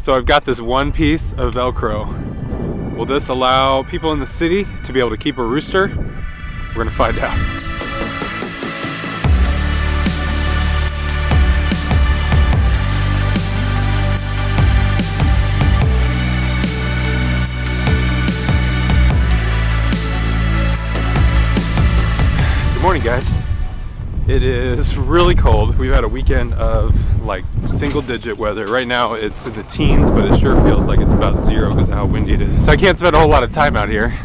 So I've got this one piece of Velcro. Will this allow people in the city to be able to keep a rooster? We're gonna find out. Good morning, guys. It is really cold. We've had a weekend of like single-digit weather. Right now it's in the teens, but it sure feels like it's about 0 because of how windy it is. So I can't spend a whole lot of time out here.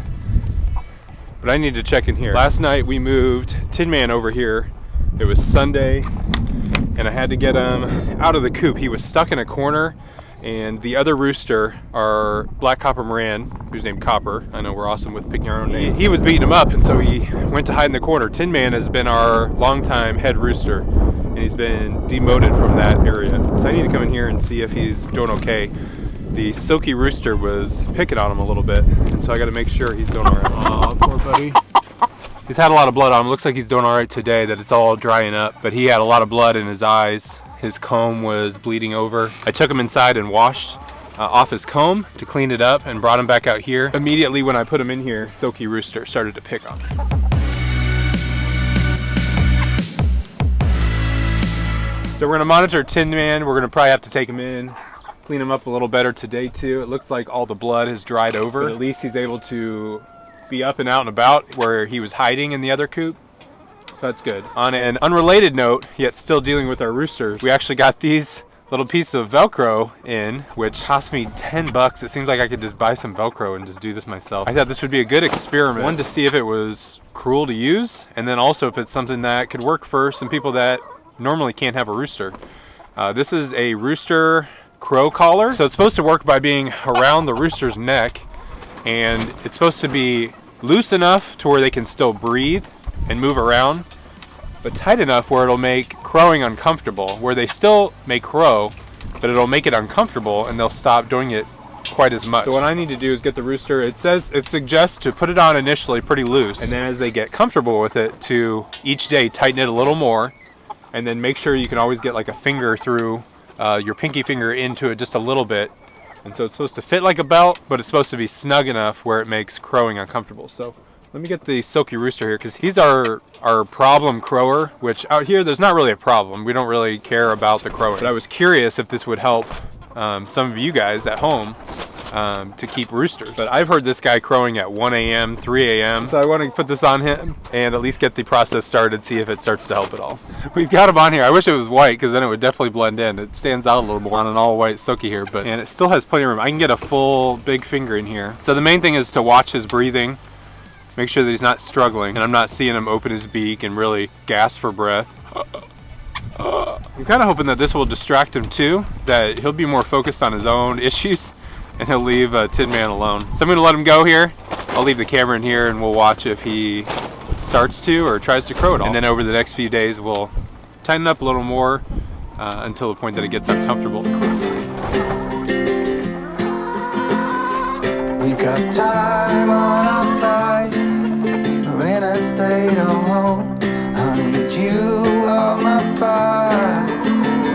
But I need to check in here. Last night we moved Tin Man over here. It was Sunday, and I had to get him out of the coop. He was stuck in a corner, and the other rooster, our black copper Moran, who's named Copper, I know we're awesome with picking our own names, he was beating him up, and so he went to hide in the corner. Tin Man has been our longtime head rooster, and he's been demoted from that area. So I need to come in here and see if he's doing okay. The silky rooster was picking on him a little bit, and so I gotta make sure he's doing all right. Aw, poor buddy. He's had a lot of blood on him. Looks like he's doing all right today, that it's all drying up, but he had a lot of blood in his eyes. His comb was bleeding over. I took him inside and washed off his comb to clean it up and brought him back out here. Immediately when I put him in here, silky rooster started to pick on him. So we're gonna monitor Tin Man. We're gonna probably have to take him in, clean him up a little better today too. It looks like all the blood has dried over, but at least he's able to be up and out and about where he was hiding in the other coop. So that's good. On an unrelated note, yet still dealing with our roosters, we actually got these little pieces of Velcro in, which cost me 10 bucks. It seems like I could just buy some Velcro and just do this myself. I thought this would be a good experiment. One, to see if it was cruel to use, and then also if it's something that could work for some people that normally can't have a rooster. This is a rooster crow collar. So it's supposed to work by being around the rooster's neck, and it's supposed to be loose enough to where they can still breathe and move around, but tight enough where it'll make crowing uncomfortable, where they still may crow, but it'll make it uncomfortable and they'll stop doing it quite as much. So what I need to do is get the rooster, it suggests to put it on initially pretty loose, and then as they get comfortable with it, to each day tighten it a little more, and then make sure you can always get like a finger through, your pinky finger into it just a little bit. And so it's supposed to fit like a belt, but it's supposed to be snug enough where it makes crowing uncomfortable. So let me get the silky rooster here, because he's our problem crower, which out here there's not really a problem. We don't really care about the crowing. But I was curious if this would help some of you guys at home to keep roosters. But I've heard this guy crowing at 1 a.m., 3 a.m. So I want to put this on him and at least get the process started, see if it starts to help at all. We've got him on here. I wish it was white, because then it would definitely blend in. It stands out a little more on an all white silky here, and it still has plenty of room. I can get a full big finger in here. So the main thing is to watch his breathing. Make sure that he's not struggling, and I'm not seeing him open his beak and really gasp for breath. I'm kind of hoping that this will distract him too, that he'll be more focused on his own issues, and he'll leave Tin Man alone. So I'm going to let him go here. I'll leave the camera in here, and we'll watch if he starts to or tries to crow at all. And then over the next few days, we'll tighten up a little more until the point that it gets uncomfortable. We got time on our side. We're in a state of home. I need you on my fire.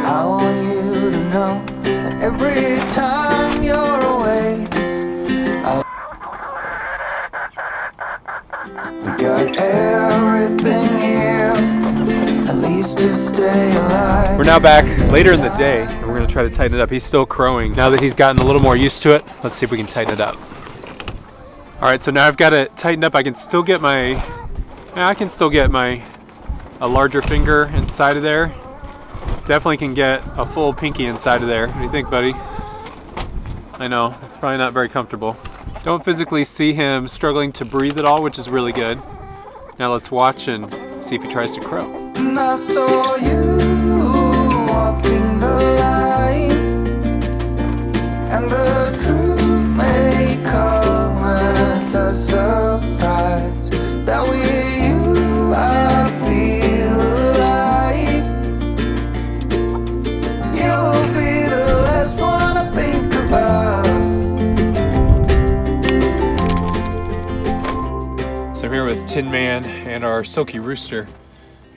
I want you to know that every time you're away, we got everything here, at least to stay alive. We're now back later in the day, and we're going to try to tighten it up. He's still crowing. Now that he's gotten a little more used to it, let's see if we can tighten it up. All right, so now I've got it tightened up. I can still get a larger finger inside of there. Definitely can get a full pinky inside of there. What do you think, buddy? I know, it's probably not very comfortable. Don't physically see him struggling to breathe at all, which is really good. Now let's watch and see if he tries to crow. And I saw you walking the line, and the truth may come as a surprise, that with you I feel alive. You'll be the last one I think about. So I'm here with Tin Man and our silky rooster,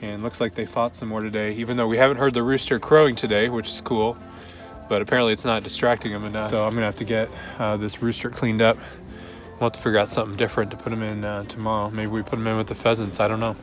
and looks like they fought some more today, even though we haven't heard the rooster crowing today, which is cool. but apparently it's not distracting him enough. So I'm gonna have to get this rooster cleaned up. We'll have to figure out something different to put him in tomorrow. Maybe we put him in with the pheasants, I don't know.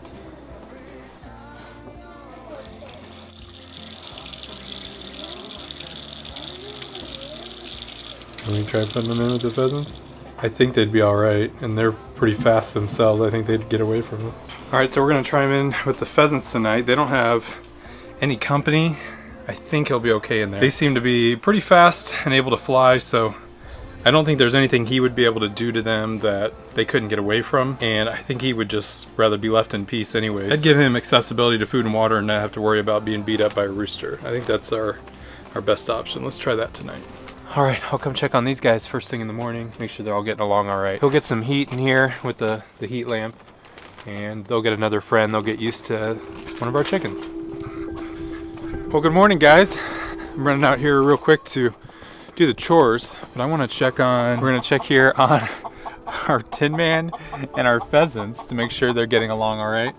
Can we try putting them in with the pheasants? I think they'd be all right, and they're pretty fast themselves. I think they'd get away from them. All right, so we're gonna try them in with the pheasants tonight. They don't have any company. I think he'll be okay in there. They seem to be pretty fast and able to fly, so I don't think there's anything he would be able to do to them that they couldn't get away from, and I think he would just rather be left in peace anyways. I'd give him accessibility to food and water and not have to worry about being beat up by a rooster. I think that's our best option. Let's try that tonight. All right, I'll come check on these guys first thing in the morning, make sure they're all getting along all right. He'll get some heat in here with the heat lamp, and they'll get another friend. They'll get used to one of our chickens. Well, good morning, guys. I'm running out here real quick to do the chores, but I want to check on, we're going to check here on our Tin Man and our pheasants to make sure they're getting along all right.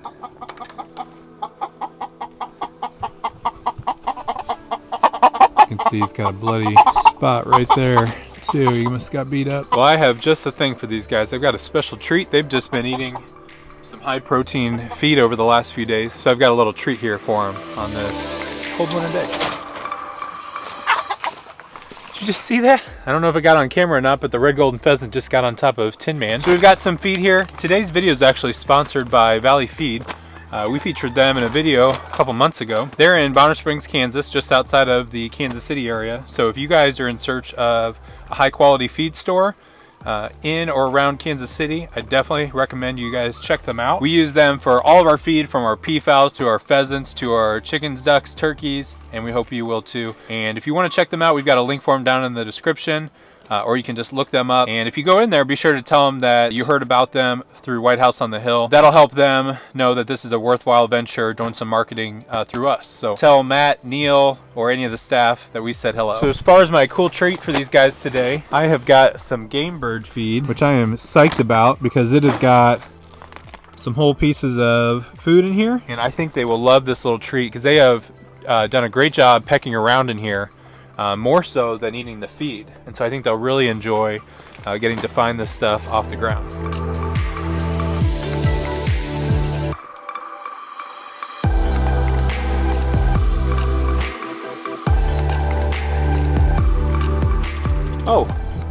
You can see he's got a bloody spot right there too. He must have got beat up. Well, I have just the thing for these guys. I've got a special treat. They've just been eating some high protein feed over the last few days, so I've got a little treat here for them on this cold winter day. Did you just see that? I don't know if it got on camera or not, but the red golden pheasant just got on top of Tin Man. So we've got some feed here. Today's video is actually sponsored by Valley Feed. We featured them in a video a couple months ago. They're in Bonner Springs, Kansas, just outside of the Kansas City area. So if you guys are in search of a high quality feed store in or around Kansas City, I definitely recommend you guys check them out. We use them for all of our feed, from our peafowl to our pheasants to our chickens, ducks, turkeys, and we hope you will too. And if you want to check them out, we've got a link for them down in the description. Or you can just look them up. And if you go in there, be sure to tell them that you heard about them through White House on the Hill. That'll help them know that this is a worthwhile venture, doing some marketing through us. So tell Matt, Neil, or any of the staff that we said hello. So as far as my cool treat for these guys today, I have got some game bird feed, which I am psyched about because it has got some whole pieces of food in here. And I think they will love this little treat because they have done a great job pecking around in here. More so than eating the feed. And so I think they'll really enjoy getting to find this stuff off the ground. Oh,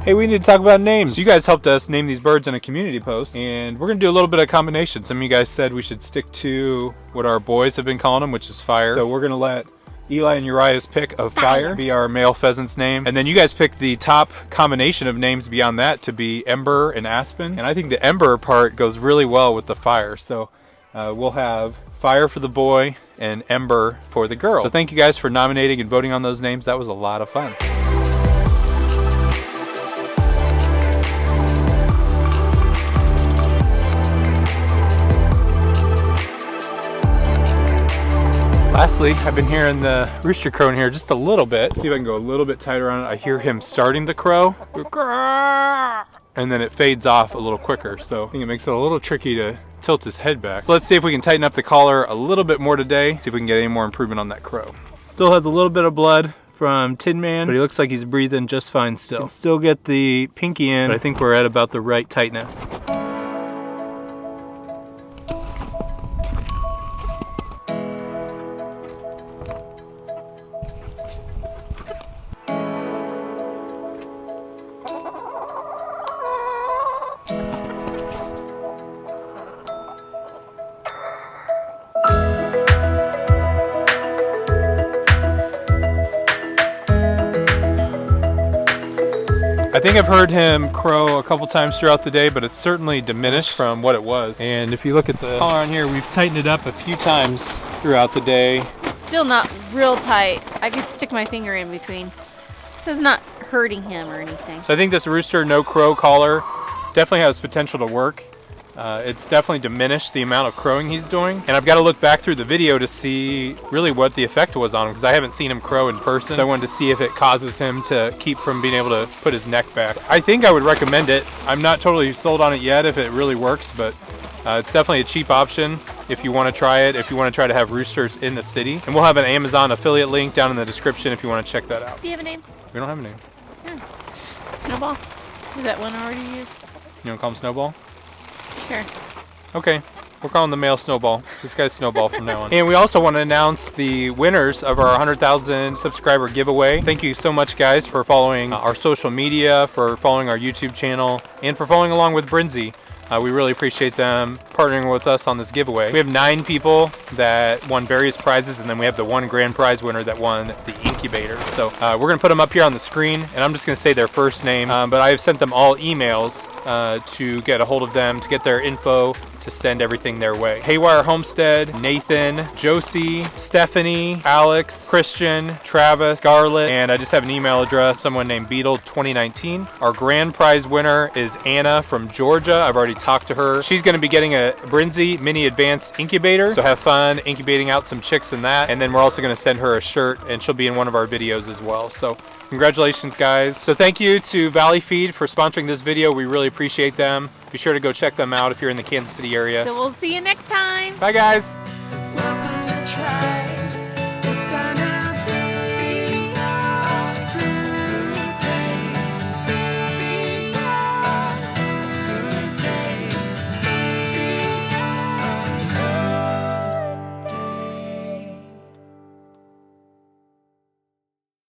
hey, we need to talk about names. So you guys helped us name these birds in a community post, and we're gonna do a little bit of combination. Some of you guys said we should stick to what our boys have been calling them, which is Fire. So we're gonna let Eli and Uriah's pick of Fire be our male pheasant's name. And then you guys pick the top combination of names beyond that to be Ember and Aspen. And I think the Ember part goes really well with the Fire. So we'll have Fire for the boy and Ember for the girl. So thank you guys for nominating and voting on those names. That was a lot of fun. Lastly, I've been hearing the rooster crowing here just a little bit. See if I can go a little bit tighter on it. I hear him starting the crow, and then it fades off a little quicker. So I think it makes it a little tricky to tilt his head back. So let's see if we can tighten up the collar a little bit more today, see if we can get any more improvement on that crow. Still has a little bit of blood from Tin Man, but he looks like he's breathing just fine still. Can still get the pinky in, but I think we're at about the right tightness. I think I've heard him crow a couple times throughout the day, but it's certainly diminished from what it was. And if you look at the collar on here, we've tightened it up a few times throughout the day. Still not real tight. I could stick my finger in between. So it's not hurting him or anything. So I think this rooster no crow collar definitely has potential to work. It's definitely diminished the amount of crowing he's doing. And I've got to look back through the video to see really what the effect was on him, because I haven't seen him crow in person. So I wanted to see if it causes him to keep from being able to put his neck back. I think I would recommend it. I'm not totally sold on it yet if it really works, but it's definitely a cheap option if you want to try it, if you want to try to have roosters in the city. And we'll have an Amazon affiliate link down in the description if you want to check that out. Do you have a name? We don't have a name. Snowball? Is that one already used? You want to call him Snowball? Sure. Okay. We're calling the male Snowball. This guy's Snowball from now on. And we also want to announce the winners of our 100,000 subscriber giveaway. Thank you so much, guys, for following our social media, for following our YouTube channel, and for following along with Brinzy. We really appreciate them partnering with us on this giveaway. We have 9 people that won various prizes, and then we have the one grand prize winner that won the incubator. So we're going to put them up here on the screen, and I'm just going to say their first name, but I have sent them all emails to get a hold of them, to get their info, to send everything their way. Haywire Homestead, Nathan, Josie, Stephanie, Alex, Christian, Travis, Scarlett, and I just have an email address, someone named Beetle 2019. Our grand prize winner is Anna from Georgia. I've already talked to her. She's going to be getting a Brinzy mini advanced incubator, so have fun incubating out some chicks in that. And then we're also going to send her a shirt, and she'll be in one of our videos as well. So congratulations, guys. So thank you to Valley Feed for sponsoring this video. We really appreciate them. Be sure to go check them out if you're in the Kansas City area. So we'll see you next time. Bye, guys.